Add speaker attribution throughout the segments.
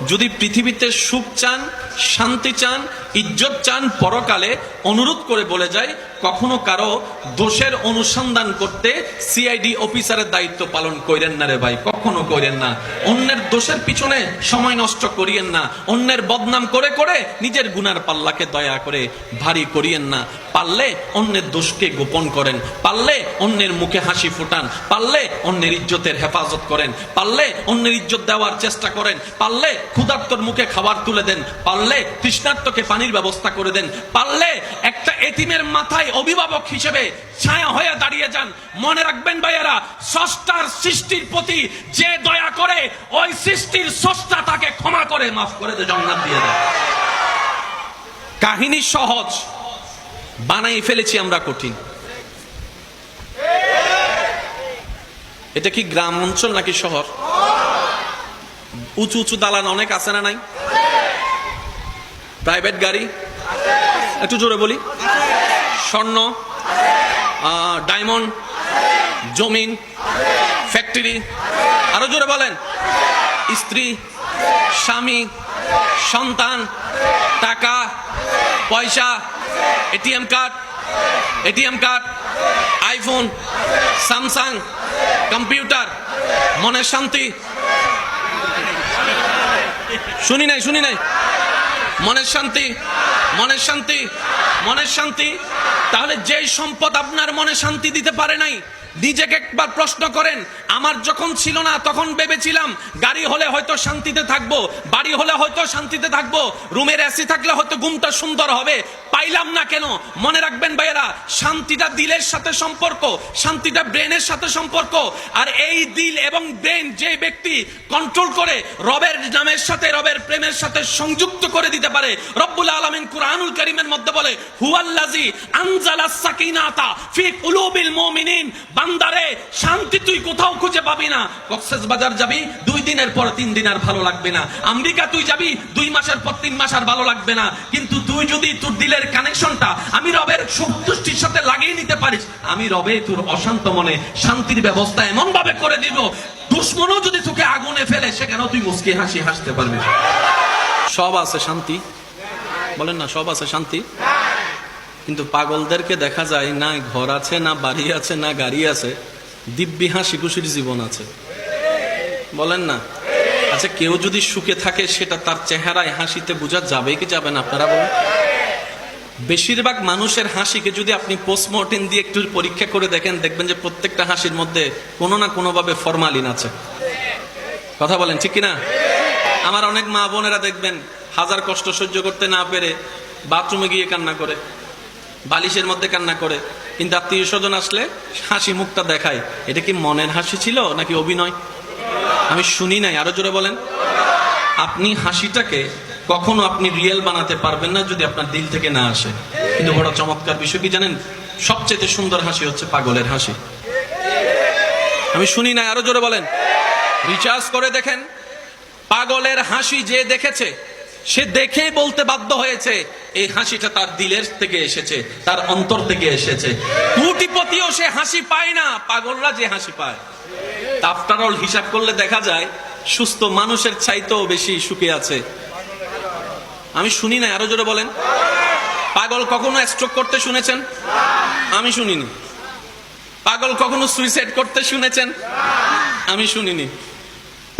Speaker 1: যদি পৃথিবীতে সুখ চান, শান্তি চান, ইজ্জত চান, পরকালে অনুরোধ করে বলে যায়, কখনো কারো দোষের অনুসন্ধান করতে সিআইডি অফিসারের দায়িত্ব পালন করেন না রে ভাই, কখনো করেন না। অন্যের দোষের পিছনে সময় নষ্ট করিয়েন না। অন্যের বদনাম করে করে নিজের গুনার পাল্লাকে দয়া করে ভারী করিয়েন না। পারলে অন্যের দোষকে গোপন করেন, পারলে অন্যের মুখে হাসি ফুটান, পারলে অন্যের ইজ্জতের হেফাজত করেন, পারলে অন্যের ইজ্জত দেওয়ার চেষ্টা করেন, পারলে ক্ষুধার্তর মুখে খাবার তুলে দেন, পারলে তৃষ্ণার্তকে পানির ব্যবস্থা করে দেন, পারলে একটা এতিমের মাথায় অভিভাবক হিসেবে ছায়া হয়ে দাঁড়িয়ে যান। মনে রাখবেন ভাইয়েরা, স্রষ্টার সৃষ্টির প্রতি যে দয়া করে, ওই সৃষ্টির স্রষ্টা তাকে ক্ষমা করে মাফ করে দেয়, জান্নাত দিয়ে দেয়। কাহিনী সহজ, বানাই ফেলেছি আমরা কঠিন। এটা কি গ্রাম অঞ্চল নাকি শহর? উঁচু উঁচু দালান অনেক আছে না নাই? প্রাইভেট গাড়ি, একটু জোরে বলি, স্বর্ণ, ডায়মন্ড, জমিন, ফ্যাক্টরি, আরো জোরে বলেন, স্ত্রী, স্বামী, সন্তান, টাকা পয়সা, ATM card, iPhone, Samsung, computer, মনের শান্তি। শুনি নাই, মনের শান্তি। তাহলে যেই সম্পদ আপনার মনে শান্তি দিতে পারে নাই, নিজেকে একবার প্রশ্ন করেন। আমার যখন ছিল না তখন ভেবেছিলাম গাড়ি হলে হয়তো শান্তিতে থাকবো, বাড়ি হলে হয়তো শান্তিতে থাকবো, রুমের এসি থাকলে হয়তো ঘুমটা সুন্দর হবে, পাইলাম না কেন? মনে রাখবেন ভাইয়েরা, শান্তিটা দিলের সাথে সম্পর্ক, শান্তিটা ব্রেনের সাথে সম্পর্ক। আর এই দিল এবং ব্রেন যে ব্যক্তি কন্ট্রোল করে, রবের নামের সাথে, রবের প্রেমের সাথে সংযুক্ত করে দিতে পারে। রব্বুল আলামিন কুরআনুল কারীমের মধ্যে বলে, হুয়াল্লাযী আনজালাস সাকিনাতা ফি কুলুবিল মুমিনিন। বান্দারে, শান্তি তুই কোথাও খুঁজে পাবি না। কক্সবাজার যাবি, 2 দিনের পর 3 দিন আর ভালো লাগবে না। আমেরিকা তুই যাবি, 2 মাসের পর 3 মাস আর ভালো লাগবে না। কিন্তু তুই যদি তোর দিলের কানেকশনটা আমি রবের সন্তুষ্টির সাথে লাগিয়ে নিতে পারিস, আমি রবে তোর অশান্ত মনে শান্তির ব্যবস্থা এমন ভাবে করে দিব, দুশ্মনও যদি তোকে আগুনে ফেলে সেখানেও তুই মুস্কি হাসি হাসতে পারবি। সব আছে শান্তি, বলেন না, সব আছে শান্তি। কিন্তু পাগলদেরকে দেখা যায় না ঘর আছে, না বাড়ি আছে, না গাড়ি আছে, দিব্যি হাসি খুশির জীবন আছে, বলেন না? আচ্ছা, কেউ যদি সুখে থাকে সেটা তার চেহারায় হাসিতে বোঝা যাবে কি যাবে না আপনারা বলেন? বেশিরভাগ মানুষের হাসিকে যদি আপনি পোস্টমর্টেম দিয়ে একটু পরীক্ষা করে দেখেন, দেখবেন যে প্রত্যেকটা হাসির মধ্যে কোনো না কোনো ভাবে ফরমালিন আছে। কথা বলেন ঠিক কিনা? আমার অনেক মা বোনেরা দেখবেন হাজার কষ্ট সহ্য করতে না পেরে বাথরুমে গিয়ে কান্না করে, বালিশের মধ্যে কান্না করে, কিন্তু আত্মীয় স্বজন আসলে হাসি মুখটা দেখায়। এটা কি মনের হাসি ছিল নাকি অভিনয়? আমি শুনি নাই, আরো জোরে বলেন। আপনি হাসিটাকে কখনো আপনি রিয়েল বানাতে পারবেন না যদি আপনার দিল থেকে না আসে। কিন্তু বড় চমৎকার বিষয় কি জানেন? সবচেয়ে সুন্দর হাসি হচ্ছে পাগলের হাসি। আমি শুনি নাই, আরো জোরে বলেন। রিচার্জ করে দেখেন, পাগলের হাসি যে দেখেছে সে দেখে বলতে বাধ্য হয়েছে এই হাসিটা তার দিলের থেকে এসেছে, তার অন্তর থেকে এসেছে। কোটিপতিও সে হাসি পায় না, পাগলরা যে হাসি পায়। আফটার অল হিসাব করলে দেখা যায় সুস্থ মানুষের চাইতেও বেশি সুখে আছে। আমি শুনি না, আরো জোরে বলেন। পাগল কখনো স্ট্রোক করতে শুনেছেন? আমি শুনিনি। পাগল কখনো সুইসাইড করতে শুনেছেন? আমি শুনিনি।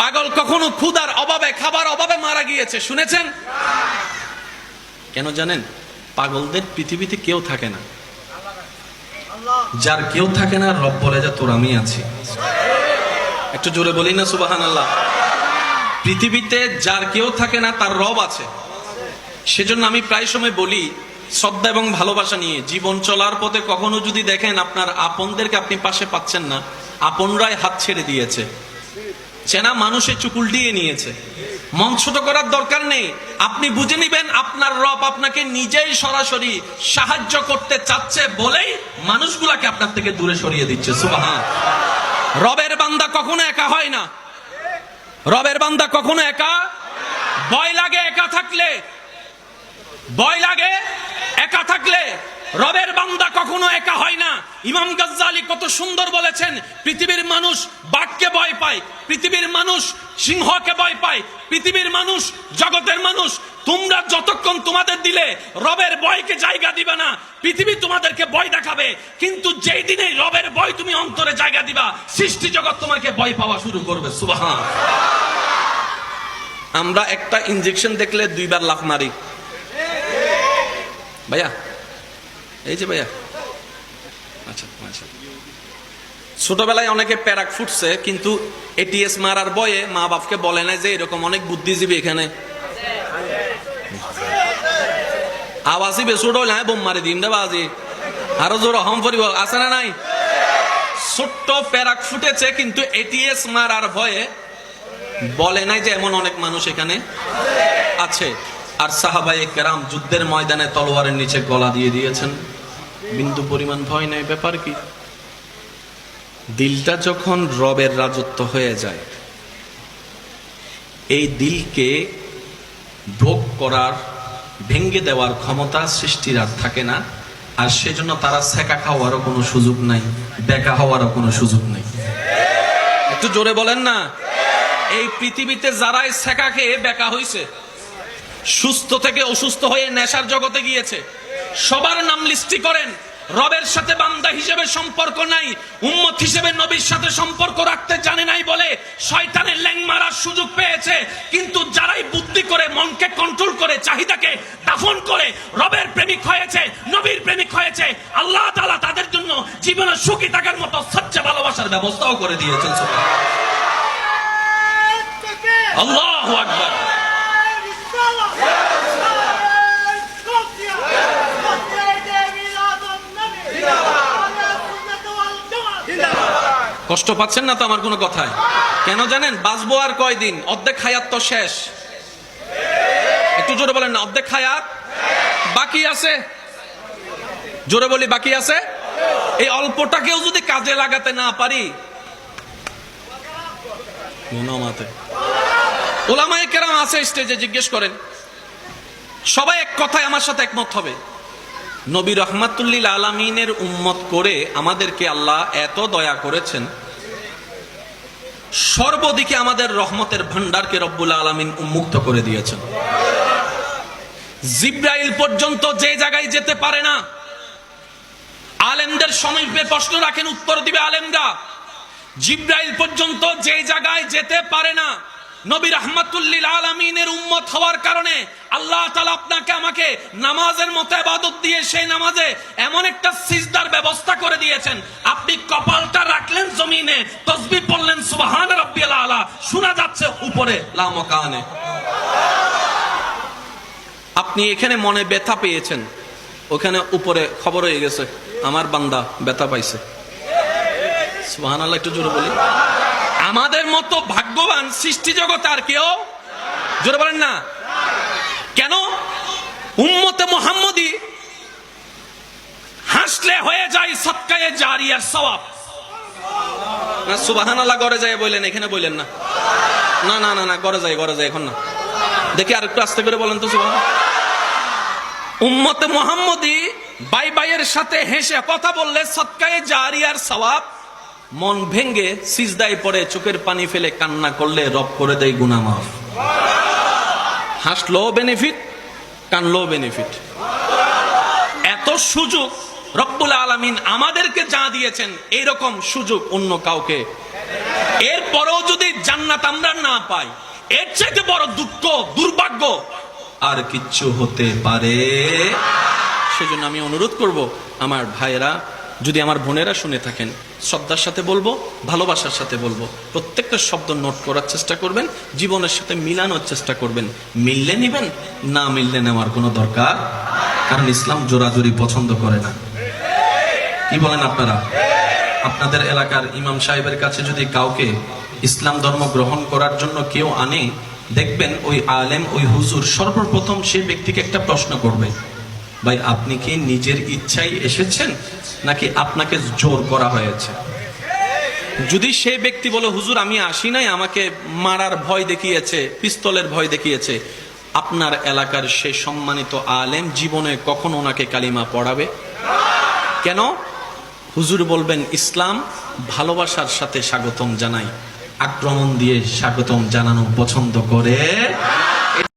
Speaker 1: পাগল কখনো ক্ষুধার অভাবে, খাবার অভাবে মারা গিয়েছে শুনেছেন? কেন জানেন? পাগলদের পৃথিবীতে কেউ থাকে না। যার কেউ থাকে না, রব বলে যে তোর আমি আছি। একটু জোরে বলি না সুবহানাল্লাহ। পৃথিবীতে যার কেউ থাকে না, তার রব আছে। সেজন্য আমি প্রায় সময় বলি, শ্রদ্ধা এবং ভালোবাসা নিয়ে জীবন চলার পথে কখনো যদি দেখেন আপনার আপনদেরকে আপনি পাশে পাচ্ছেন না, আপনরাই হাত ছেড়ে দিয়েছে, চেনা মানুষে চুকুল দিয়ে নিয়েছে, মন ছোট করার দরকার নেই। আপনি বুঝে নিবেন আপনার রব আপনাকে নিজেই সরাসরি সাহায্য করতে চাচ্ছে বলেই মানুষগুলাকে আপনার থেকে দূরে সরিয়ে দিচ্ছে। সুবহান। রবের বান্দা কখনো একা হয় না। রবের বান্দা কখনো একা। ভয় লাগে একা থাকলে, ভয় লাগে একা থাকলে। রবের বান্দা কখনো একা হয় না। ইমাম গাজ্জালি কত সুন্দর বলেছেন, পৃথিবীর মানুষ বাঘকে ভয় পায়, পৃথিবীর মানুষ সিংহকে ভয় পায়, পৃথিবীর মানুষ জগতের মানুষ তোমরা যতক্ষণ তোমাদের দিলে রবের ভয়কে জায়গা দিবে না, পৃথিবী তোমাদেরকে ভয় দেখাবে। কিন্তু যেই দিনে রবের ভয় তুমি অন্তরে জায়গা দিবা, সৃষ্টি জগৎ তোমাকে ভয় পাওয়া শুরু করবে। সুবহান। আমরা একটা ইনজেকশন দেখলে 2 বার লাফ মারি। ভাইয়া, এই যে ভাইয়া, আচ্ছা আচ্ছা, ছোটবেলায় অনেকে প্যারাক ফুটছে, কিন্তু এটিএস মারার ভয়ে মা বাপকে বলে না যে এরকম অনেক বুদ্ধিজীবী এখানে আওয়াজই বেসুড হইল, হ্যাঁ বোম মারি দিন রে বাজি, আরো জোর হম পরিব আছে না নাই? ছোট্ট প্যারাক ফুটেছে, কিন্তু এটিএস মারার ভয়ে বলে নাই যে এমন অনেক মানুষ এখানে আছে। আর সাহাবায়ে কেরাম যুদ্ধের ময়দানে তলোয়ারের নিচে গলা দিয়ে দিয়েছেন, বিন্দু পরিমাণ ভয় নাই। ব্যাপার কি? দিলটা যখন রবের রাজত্ব হয়ে যায়, এই দিলকে ভোগ করার, ভেঙ্গে দেওয়ার ক্ষমতা সৃষ্টির আর থাকে না। আর সেজন্য তারা সেকা খাওয়ারও কোনো সুযোগ নাই, বেকা হওয়ারও কোনো সুযোগ নেই। একটু জোরে বলেন না। এই পৃথিবীতে যারাই সেকা খেয়ে বেকা হইছে, সুস্থ থেকে অসুস্থ হয়ে নেশার জগতে গিয়েছে, সবার নাম লিস্টি করেন। রবের সাথে বান্দা হিসেবে সম্পর্ক নাই, উম্মত হিসেবে নবীর সাথে সম্পর্ক রাখতে জানে নাই বলে শয়তানের ল্যাং মারার সুযোগ পেয়েছে। কিন্তু যারাই বুদ্ধি করে, মনকে কন্ট্রোল করে, চাহিদাকে দাফন করে রবের প্রেমিক হয়েছে, নবীর প্রেমিক হয়েছে, আল্লাহ তাআলা তাদের জন্য জীবনে সুখী থাকার মতো সচ্চা ভালোবাসার ব্যবস্থাও করে দিয়েছেন। আল্লাহু আকবার। কষ্ট পাচ্ছেন না তো আমার কোনো কথায়? কেন জানেন? বাঁচবো আর কয়দিন? অর্ধেক হায়াত তো শেষ। একটু জোরে বলেন না, অর্ধেক হায়াত বাকি আছে। জোরে বলি, বাকি আছে। এই অল্পটাকেও যদি কাজে লাগাতে না পারি, ওলামায়ে কেরাম আছে স্টেজে, জিজ্ঞেস করেন, সবাই এক কথায় আমার সাথে একমত হবে, নবী রহমাতুল্লিল আলামিনের উম্মত করে আমাদেরকে আল্লাহ এত দয়া করেছেন, সর্বদিকে আমাদের রহমতের ভান্ডারকে রব্বুল আলামিন উন্মুক্ত করে দিয়েছেন। জিব্রাইল পর্যন্ত যে জায়গায় যেতে পারে না, আলেমদের সমীপে প্রশ্ন রাখেন, উত্তর দিবে আলেমরা। জিব্রাইল পর্যন্ত যে জায়গায় যেতে পারে না, নবী রাহমাতুল্লিল আলামিনের উম্মত হওয়ার কারণে আল্লাহ তাআলা আপনাকে আমাকে নামাজের মতো ইবাদত দিয়ে সেই নামাজে এমন একটা সিজদার ব্যবস্থা করে দিয়েছেন, আপনি কপালটা রাখলেন জমিনে, তাসবিহ পড়লেন সুবহান রাব্বিয়াল আলা, শোনা যাচ্ছে উপরে লা মাকানে। আপনি এখানে মনে ব্যথা পেয়েছেন, ওখানে উপরে খবর হয়ে গেছে আমার বান্দা ব্যথা পাইছে। সুবহানাল্লাহ, একটু জোরে বলি। আমাদের মতো ভাগ্যবান সৃষ্টি জগতে আর কেউ, জোরে বলেন না কেন? উম্মতে মুহাম্মদী হাসলে হয়ে যায় সদকায়ে জারিয়ার সওয়াব। না সুবহানাল্লাহ ঘরে যায় বলেন, এখানে বলেন না। না না না না, ঘরে যায় এখন না। দেখি আর একটু আস্তে করে বলেন তো সুবহানাল্লাহ। উম্মতে মুহাম্মদী ভাই ভাইয়ের সাথে হেসে কথা বললে সদকায়ে জারিয়ার সওয়াব, মন ভেঙ্গে সিজদায় পড়ে চোখের পানি ফেলে কান্না করলে রব করে দেয় গুনাহ মাফ। হাসলো বেনিফিট, কানলো বেনিফিট। এত সুযোগ রব্বুল আলামিন আমাদেরকে যা দিয়েছেন, এইরকম সুযোগ অন্য কাউকে। এরপরেও যদি জান্নাত আমরা না পাই, এর চাইতে বড় দুঃখ, দুর্ভাগ্য আর কিচ্ছু হতে পারে। সেজন্য আমি অনুরোধ করব আমার ভাইয়েরা, যদি আমার বোনেরা শুনে থাকেন, শ্রদ্ধার সাথে বলবো, ভালোবাসার সাথে বলবো, প্রত্যেকটা শব্দ নোট করার চেষ্টা করবেন, জীবনের সাথে মিলানোর চেষ্টা করবেন। মিললে নিবেন, না মিললে নেওয়ার কোনো দরকার, কারণ ইসলাম জোরাজুরি পছন্দ করে না। কি বলেন আপনারা? আপনাদের এলাকার ইমাম সাহেবের কাছে যদি কাউকে ইসলাম ধর্ম গ্রহণ করার জন্য কেউ আনে, দেখবেন ওই আলেম, ওই হুজুর সর্বপ্রথম সেই ব্যক্তিকে একটা প্রশ্ন করবে, ভাই আপনি কি নিজের ইচ্ছায় এসেছেন নাকি আপনাকে জোর করা হয়েছে? যদি সেই ব্যক্তি বলে হুজুর আমি আসি নাই, আমাকে মারার ভয় দেখিয়েছে, পিস্তলের ভয় দেখিয়েছে, আপনার এলাকার সেই সম্মানিত আলেম জীবনে কখনো ওনাকে কালিমা পড়াবে? কেন? হুজুর বলবেন ইসলাম ভালোবাসার সাথে স্বাগতম জানাই, আক্রমণ দিয়ে স্বাগতম জানানো পছন্দ করে।